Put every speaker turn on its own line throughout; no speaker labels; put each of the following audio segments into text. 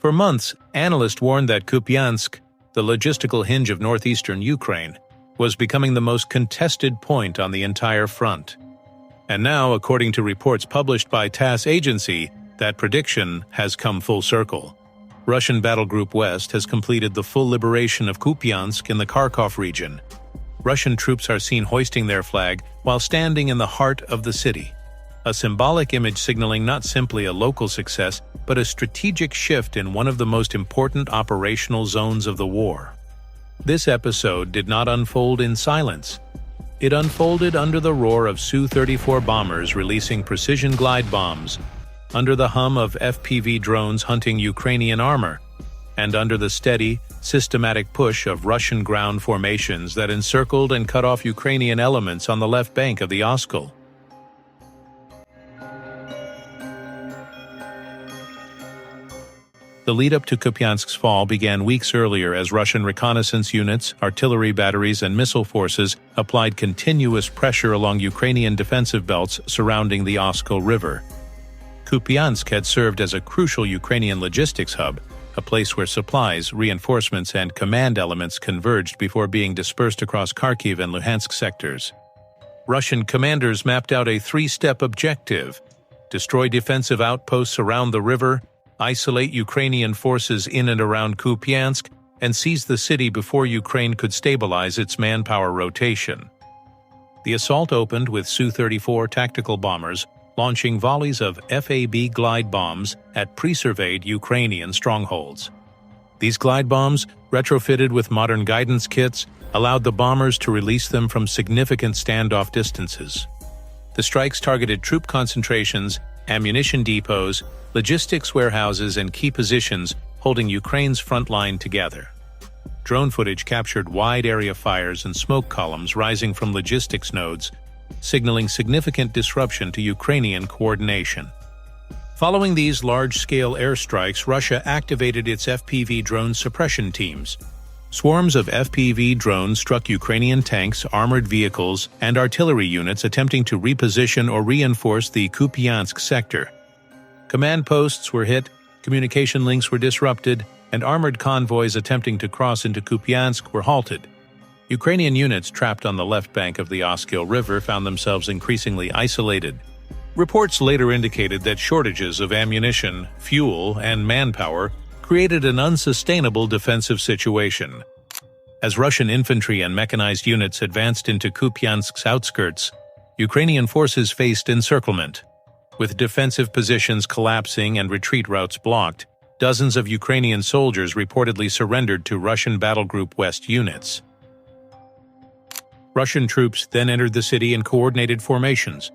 For months, analysts warned that Kupyansk, the logistical hinge of northeastern Ukraine, was becoming the most contested point on the entire front. And now, according to reports published by TASS agency, that prediction has come full circle. Russian Battlegroup West has completed the full liberation of Kupyansk in the Kharkov region. Russian troops are seen hoisting their flag while standing in the heart of the city, a symbolic image signaling not simply a local success, but a strategic shift in one of the most important operational zones of the war. This episode did not unfold in silence. It unfolded under the roar of Su-34 bombers releasing precision glide bombs, under the hum of FPV drones hunting Ukrainian armor, and under the steady, systematic push of Russian ground formations that encircled and cut off Ukrainian elements on the left bank of the Oskil. The lead-up to Kupyansk's fall began weeks earlier as Russian reconnaissance units, artillery batteries, and missile forces applied continuous pressure along Ukrainian defensive belts surrounding the Oskil River. Kupyansk had served as a crucial Ukrainian logistics hub, a place where supplies, reinforcements, and command elements converged before being dispersed across Kharkiv and Luhansk sectors. Russian commanders mapped out a three-step objective: destroy defensive outposts around the river, isolate Ukrainian forces in and around Kupyansk, and seize the city before Ukraine could stabilize its manpower rotation. The assault opened with Su-34 tactical bombers launching volleys of FAB glide bombs at pre-surveyed Ukrainian strongholds. These glide bombs, retrofitted with modern guidance kits, allowed the bombers to release them from significant standoff distances. The strikes targeted troop concentrations, ammunition depots, logistics warehouses, and key positions holding Ukraine's front line together. Drone footage captured wide-area fires and smoke columns rising from logistics nodes, signaling significant disruption to Ukrainian coordination. Following these large-scale airstrikes, Russia activated its FPV drone suppression teams. Swarms of FPV drones struck Ukrainian tanks, armored vehicles, and artillery units attempting to reposition or reinforce the Kupyansk sector. Command posts were hit, communication links were disrupted, and armored convoys attempting to cross into Kupyansk were halted. Ukrainian units trapped on the left bank of the Oskil River found themselves increasingly isolated. Reports later indicated that shortages of ammunition, fuel, and manpower created an unsustainable defensive situation. As Russian infantry and mechanized units advanced into Kupyansk's outskirts, Ukrainian forces faced encirclement. With defensive positions collapsing and retreat routes blocked, dozens of Ukrainian soldiers reportedly surrendered to Russian Battlegroup West units. Russian troops then entered the city in coordinated formations,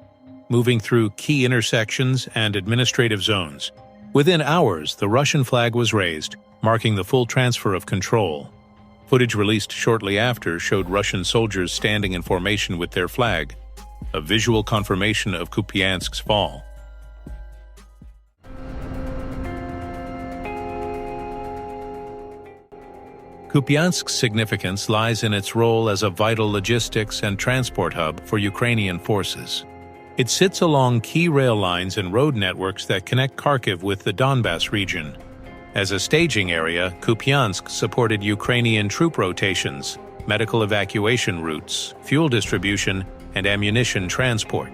moving through key intersections and administrative zones. Within hours, the Russian flag was raised, marking the full transfer of control. Footage released shortly after showed Russian soldiers standing in formation with their flag, a visual confirmation of Kupyansk's fall. Kupyansk's significance lies in its role as a vital logistics and transport hub for Ukrainian forces. It sits along key rail lines and road networks that connect Kharkiv with the Donbas region. As a staging area, Kupyansk supported Ukrainian troop rotations, medical evacuation routes, fuel distribution, and ammunition transport.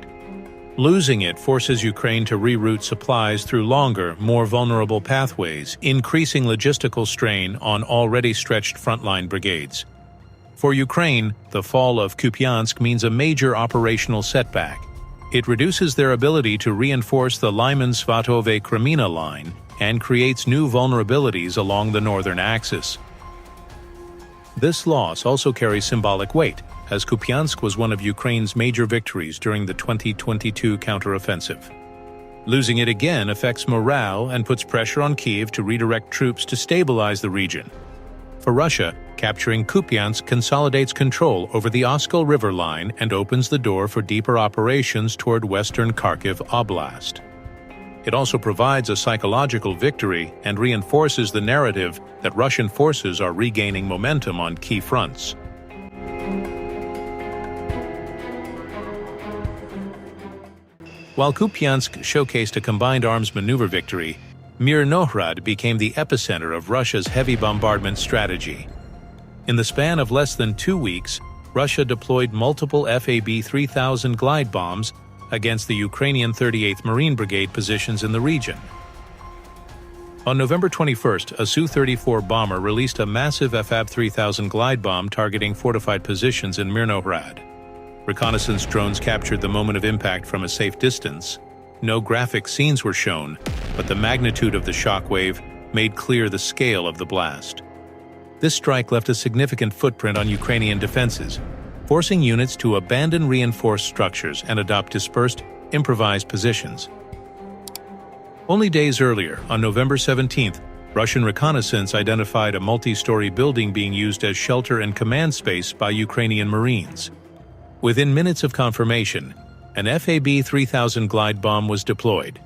Losing it forces Ukraine to reroute supplies through longer, more vulnerable pathways, increasing logistical strain on already stretched frontline brigades. For Ukraine, the fall of Kupyansk means a major operational setback. It reduces their ability to reinforce the Lyman-Svatove-Kreminna line and creates new vulnerabilities along the northern axis. This loss also carries symbolic weight, as Kupyansk was one of Ukraine's major victories during the 2022 counteroffensive. Losing it again affects morale and puts pressure on Kyiv to redirect troops to stabilize the region. For Russia, capturing Kupyansk consolidates control over the Oskil River line and opens the door for deeper operations toward western Kharkiv Oblast. It also provides a psychological victory and reinforces the narrative that Russian forces are regaining momentum on key fronts. While Kupyansk showcased a combined arms maneuver victory, Myrnohrad became the epicenter of Russia's heavy bombardment strategy. In the span of less than 2 weeks, Russia deployed multiple FAB-3000 glide bombs against the Ukrainian 38th Marine Brigade positions in the region. On November 21st, a Su-34 bomber released a massive FAB-3000 glide bomb targeting fortified positions in Myrnohrad. Reconnaissance drones captured the moment of impact from a safe distance. No graphic scenes were shown, but the magnitude of the shockwave made clear the scale of the blast. This strike left a significant footprint on Ukrainian defenses, forcing units to abandon reinforced structures and adopt dispersed, improvised positions. Only days earlier, on November 17th, Russian reconnaissance identified a multi-story building being used as shelter and command space by Ukrainian Marines. Within minutes of confirmation, an FAB-3000 glide bomb was deployed.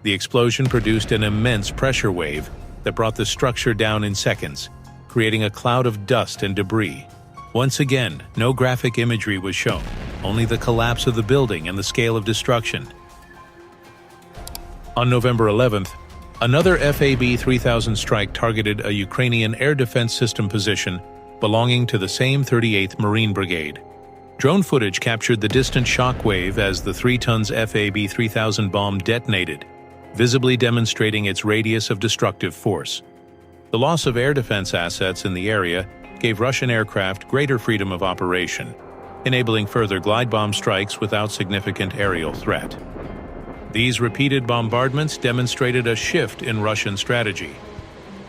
The explosion produced an immense pressure wave that brought the structure down in seconds, creating a cloud of dust and debris. Once again, no graphic imagery was shown, only the collapse of the building and the scale of destruction. On November 11th, another FAB-3000 strike targeted a Ukrainian air defense system position belonging to the same 38th Marine Brigade. Drone footage captured the distant shock wave as the 3 tons FAB-3000 bomb detonated, visibly demonstrating its radius of destructive force. The loss of air defense assets in the area gave Russian aircraft greater freedom of operation, enabling further glide bomb strikes without significant aerial threat. These repeated bombardments demonstrated a shift in Russian strategy,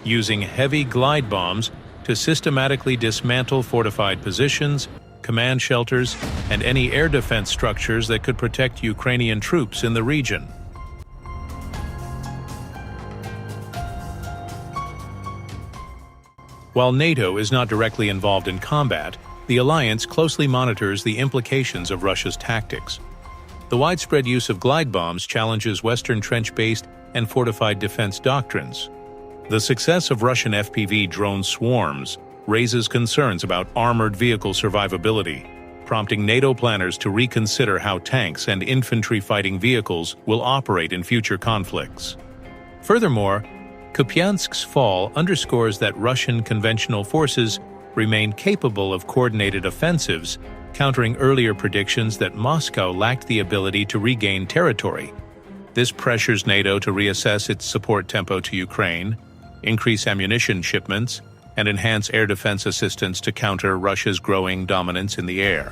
using heavy glide bombs to systematically dismantle fortified positions, command shelters, and any air defense structures that could protect Ukrainian troops in the region. While NATO is not directly involved in combat, the alliance closely monitors the implications of Russia's tactics. The widespread use of glide bombs challenges Western trench-based and fortified defense doctrines. The success of Russian FPV drone swarms raises concerns about armored vehicle survivability, prompting NATO planners to reconsider how tanks and infantry fighting vehicles will operate in future conflicts. Furthermore, Kupyansk's fall underscores that Russian conventional forces remain capable of coordinated offensives, countering earlier predictions that Moscow lacked the ability to regain territory. This pressures NATO to reassess its support tempo to Ukraine, increase ammunition shipments, and enhance air defense assistance to counter Russia's growing dominance in the air.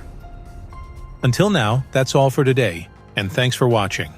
Until now, that's all for today, and thanks for watching.